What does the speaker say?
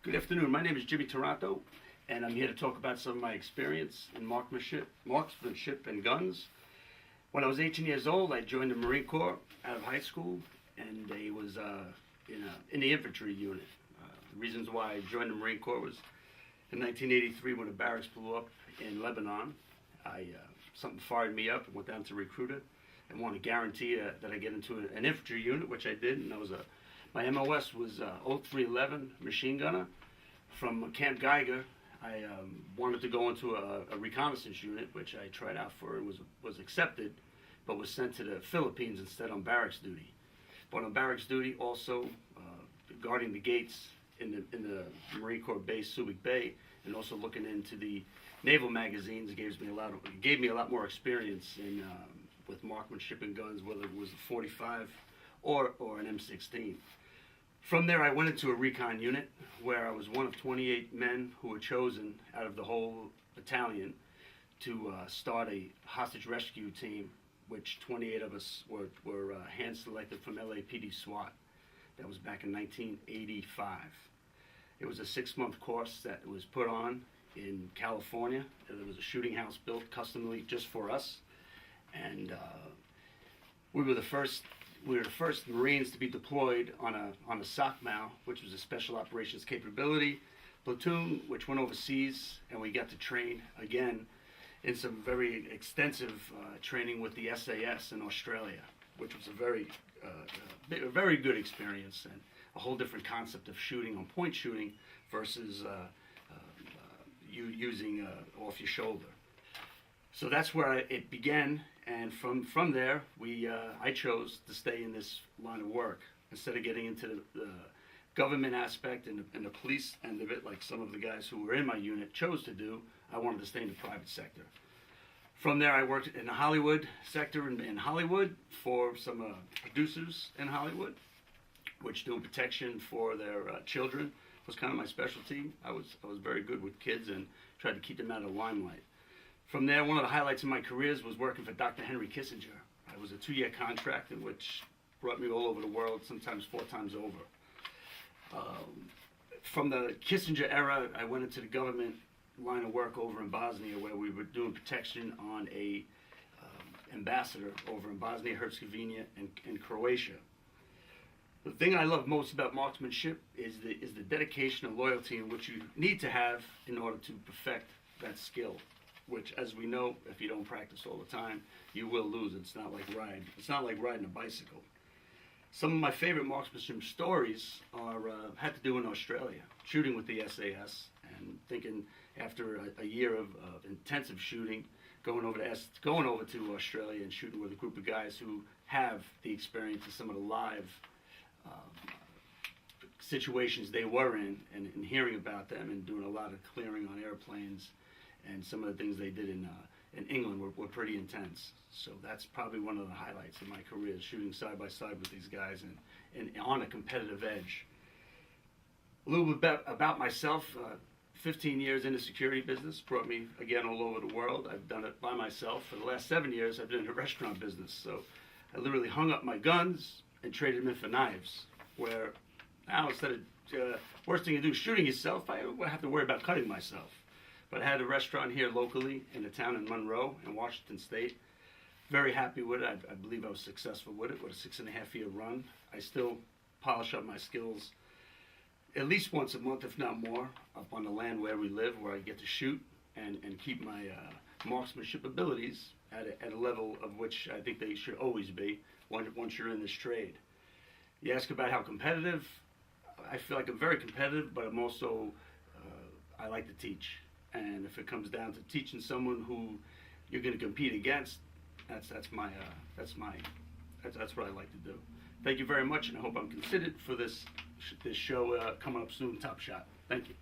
Good afternoon. My name is Jimmy Taranto, and I'm here to talk about some of my experience in marksmanship and guns. When I was 18 years old, I joined the Marine Corps out of high school, and I was in the infantry unit. The reasons why I joined the Marine Corps was in 1983 when the barracks blew up in Lebanon. Something fired me up and went down to recruiter and wanted to guarantee that I get into an infantry unit, which I did, and my MOS was 0311 machine gunner. From Camp Geiger, I wanted to go into a reconnaissance unit, which I tried out for and was accepted, but was sent to the Philippines instead on barracks duty. But on barracks duty, also guarding the gates in the Marine Corps base, Subic Bay, and also looking into the naval magazines gave me a lot more experience with marksmanship and guns, whether it was a 45 or an M16. From there, I went into a recon unit where I was one of 28 men who were chosen out of the whole battalion to start a hostage rescue team, which 28 of us were hand-selected from LAPD SWAT. That was back in 1985. It was a 6-month course that was put on in California. There was a shooting house built customly just for us, and we were the first Marines to be deployed on a SOCMAL, which was a Special Operations Capability platoon, which went overseas, and we got to train again in some very extensive training with the SAS in Australia, which was a very good experience and a whole different concept of shooting on point shooting versus using off your shoulder. So that's where it began, and from there, I chose to stay in this line of work instead of getting into the government aspect and the police end of it, like some of the guys who were in my unit chose to do. I wanted to stay in the private sector. From there, I worked in the Hollywood sector in Hollywood for some producers in Hollywood, which doing protection for their children was kind of my specialty. I was very good with kids and tried to keep them out of the limelight. From there, one of the highlights of my careers was working for Dr. Henry Kissinger. I was a 2-year contract in which brought me all over the world, sometimes 4 times over. From the Kissinger era, I went into the government line of work over in Bosnia, where we were doing protection on a ambassador over in Bosnia-Herzegovina and Croatia. The thing I love most about marksmanship is the dedication and loyalty in which you need to have in order to perfect that skill, which, as we know, if you don't practice all the time, you will lose. It's not like riding a bicycle. Some of my favorite marksmanship stories had to do in Australia, shooting with the SAS, and thinking after a year of intensive shooting, going over to Australia and shooting with a group of guys who have the experience of some of the live situations they were in, and hearing about them and doing a lot of clearing on airplanes, and some of the things they did in England were pretty intense. So that's probably one of the highlights of my career, shooting side by side with these guys and on a competitive edge. A little bit about myself. 15 years in the security business brought me, again, all over the world. I've done it by myself. For the last 7 years, I've been in the restaurant business. So I literally hung up my guns and traded them in for knives, where now instead of worst thing you do is shooting yourself, I have to worry about cutting myself. But I had a restaurant here locally in a town in Monroe in Washington State. Very happy with it. I believe I was successful with it, with a 6.5-year run. I still polish up my skills at least once a month, if not more, up on the land where we live, where I get to shoot and keep my marksmanship abilities at a level of which I think they should always be once you're in this trade. You ask about how competitive. I feel like I'm very competitive, but I'm also, I like to teach. And if it comes down to teaching someone who you're going to compete against, that's what I like to do. Thank you very much, and I hope I'm considered for this show coming up soon, Top Shot. Thank you.